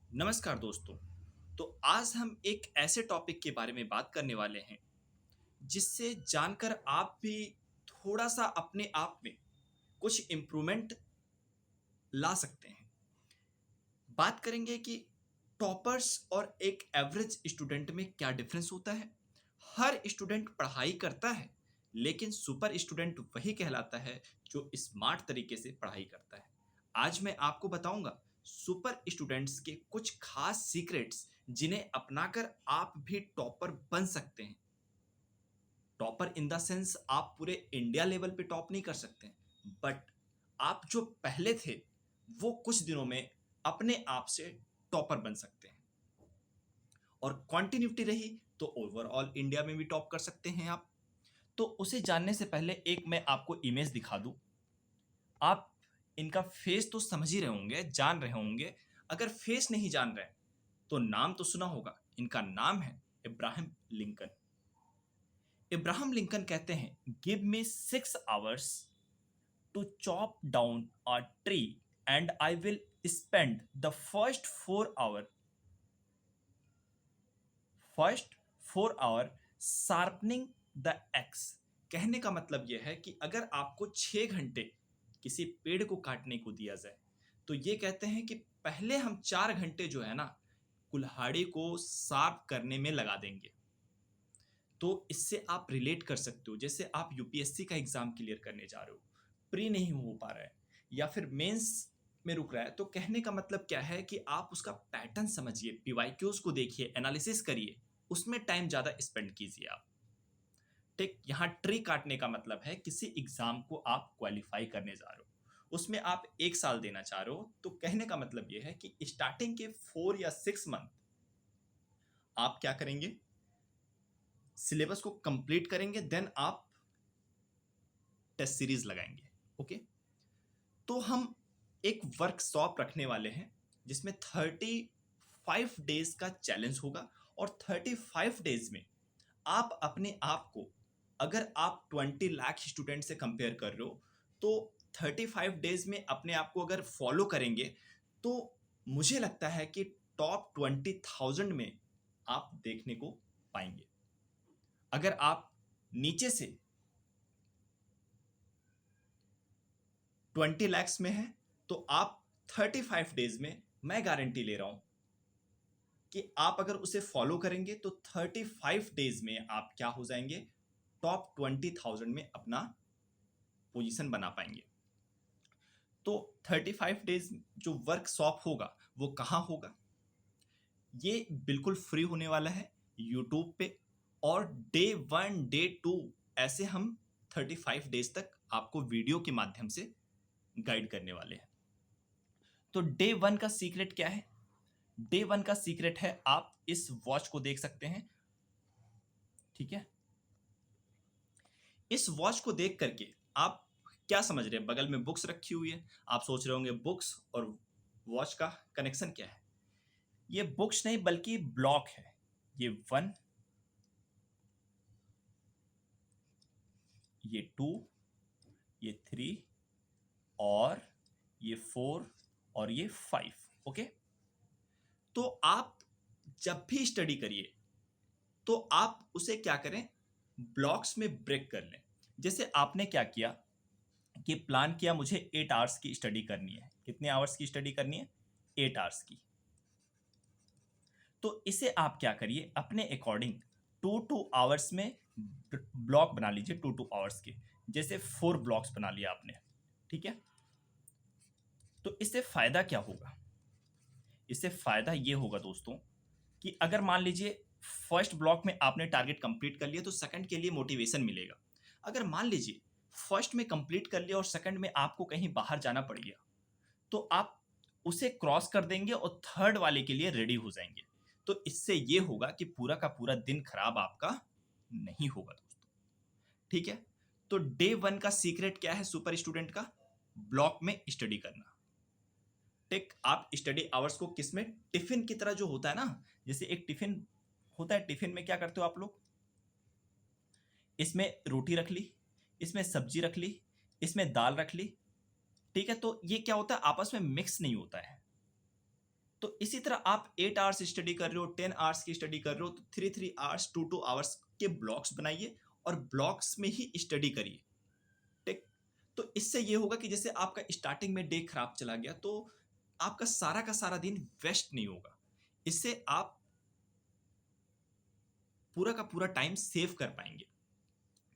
नमस्कार दोस्तों। तो आज हम एक ऐसे टॉपिक के बारे में बात करने वाले हैं जिससे जानकर आप भी थोड़ा सा अपने आप में कुछ इम्प्रूवमेंट ला सकते हैं। बात करेंगे कि टॉपर्स और एक एवरेज स्टूडेंट में क्या डिफरेंस होता है। हर स्टूडेंट पढ़ाई करता है, लेकिन सुपर स्टूडेंट वही कहलाता है जो स्मार्ट तरीके से पढ़ाई करता है। आज मैं आपको बताऊंगा सुपर स्टूडेंट्स के कुछ खास सीक्रेट्स जिन्हें अपनाकर आप भी टॉपर बन सकते हैं। टॉपर इन द सेंस आप पूरे इंडिया लेवल पे टॉप नहीं कर सकते, बट आप जो पहले थे वो कुछ दिनों में अपने आप से टॉपर बन सकते हैं। और कंटिन्यूटी रही तो ओवरऑल इंडिया में भी टॉप कर सकते हैं आप। तो उसे जानने से पहले एक मैं आपको इमेज दिखा दूं। आप इनका फेस तो समझ ही रहे होंगे, जान रहे होंगे। अगर फेस नहीं जान रहे तो नाम तो सुना होगा। इनका नाम है इब्राहिम लिंकन। इब्राहिम लिंकन कहते हैं, give me 6 hours to chop down a tree and I will spend the first 4 hour sharpening the axe। कहने का मतलब यह है कि अगर आपको 6 घंटे किसी पेड़ को काटने को दिया जाए तो ये कहते हैं कि पहले हम 4 घंटे जो है ना कुल्हाड़ी को साफ करने में लगा देंगे। तो इससे आप रिलेट कर सकते हो, जैसे आप यूपीएससी का एग्जाम क्लियर करने जा रहे हो, प्री नहीं हो पा रहा है या फिर मेंस में रुक रहा है, तो कहने का मतलब क्या है कि आप उसका पैटर्न समझिए, पीवाईक्यूज को देखिए, एनालिसिस करिए, उसमें टाइम ज़्यादा स्पेंड कीजिए आप। ठीक, यहाँ ट्री काटने का मतलब है किसी एग्जाम को आप क्वालिफाई करने जा रहे हो, उसमें आप 1 साल देना चाह रहे हो, तो कहने का मतलब ये है कि स्टार्टिंग के 4 या 6 मंथ आप क्या करेंगे, सिलेबस को कंप्लीट करेंगे, देन आप टेस्ट सीरीज लगाएंगे। ओके, तो हम एक वर्कशॉप रखने वाले हैं जिसमें 35 डेज का चैलेंज होगा। और 35 डेज में आप अपने आप को, अगर आप 20 लाख स्टूडेंट से कंपेयर कर रहे हो, तो 35 डेज में अपने आप को अगर फॉलो करेंगे तो मुझे लगता है कि टॉप 20,000 में आप देखने को पाएंगे। अगर आप नीचे से 20 lakhs में है तो आप 35 डेज में, मैं गारंटी ले रहा हूं कि आप अगर उसे फॉलो करेंगे तो 35 डेज में आप क्या हो जाएंगे, टॉप 20,000 में अपना पोजीशन बना पाएंगे। तो 35 डेज जो वर्कशॉप होगा वो कहाँ होगा, ये बिल्कुल फ्री होने वाला है यूट्यूब पे। और डे 1 डे 2 ऐसे हम 35 डेज तक आपको वीडियो के माध्यम से गाइड करने वाले हैं। तो डे 1 का सीक्रेट क्या है? डे 1 का सीक्रेट है, आप इस वॉच को देख सकते हैं। ठीक है, इस वॉच को देख करके आप क्या समझ रहे हैं? बगल में बुक्स रखी हुई है, आप सोच रहे होंगे बुक्स और वॉच का कनेक्शन क्या है। ये बुक्स नहीं बल्कि ब्लॉक है। ये 1, ये 2, ये 3 और ये 4 और ये 5। ओके, तो आप जब भी स्टडी करिए तो आप उसे क्या करें, ब्लॉक्स में ब्रेक कर लें। जैसे आपने क्या किया कि प्लान किया मुझे 8 आवर्स की स्टडी करनी है। कितने आवर्स की स्टडी करनी है? 8 आवर्स की। तो इसे आप क्या करिए, अपने अकॉर्डिंग 2 2 आवर्स में ब्लॉक बना लीजिए, 2 2 आवर्स के। जैसे 4 ब्लॉक्स बना लिया आपने। ठीक है, तो इससे फायदा क्या होगा? इससे फायदा ये होगा दोस्तों कि अगर मान लीजिए फर्स्ट ब्लॉक में आपने टारगेट कंप्लीट कर लिया तो सेकंड के लिए मोटिवेशन मिलेगा। अगर मान लीजिए फर्स्ट में कंप्लीट कर लिया और सेकंड में आपको कहीं बाहर जाना पड़ गया, तो आप उसे क्रॉस कर देंगे और थर्ड वाले के लिए रेडी हो जाएंगे। तो इससे ये होगा कि पूरा का पूरा दिन खराब आपका नहीं होगा दोस्तों। ठीक है, तो डे 1 का सीक्रेट क्या है सुपर स्टूडेंट का? ब्लॉक में स्टडी करना। टेक आप स्टडी आवर्स को किस में, टिफिन की तरह जो होता है ना, जैसे एक टिफिन होता है, टिफिन में क्या करते हो आप लोग, इसमें रोटी रख ली, इसमें सब्जी रख ली, इसमें दाल रख ली। ठीक है, तो ये क्या होता है, आपस में मिक्स नहीं होता है। तो इसी तरह आप 8 आवर्स स्टडी कर रहे हो, 10 आवर्स की स्टडी कर रहे हो, तो 3 आवर्स, 2 आवर्स के ब्लॉक्स बनाइए और ब्लॉक्स में ही स्टडी करिए। ठीक। तो इससे ये होगा कि जैसे आपका स्टार्टिंग में डे खराब चला गया तो आपका सारा का सारा दिन वेस्ट नहीं होगा। इससे आप पूरा का पूरा टाइम सेव कर पाएंगे।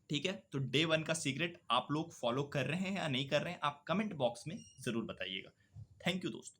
ठीक है, तो डे वन का सीक्रेट आप लोग फॉलो कर रहे हैं या नहीं कर रहे हैं, आप कमेंट बॉक्स में जरूर बताइएगा। थैंक यू दोस्तों।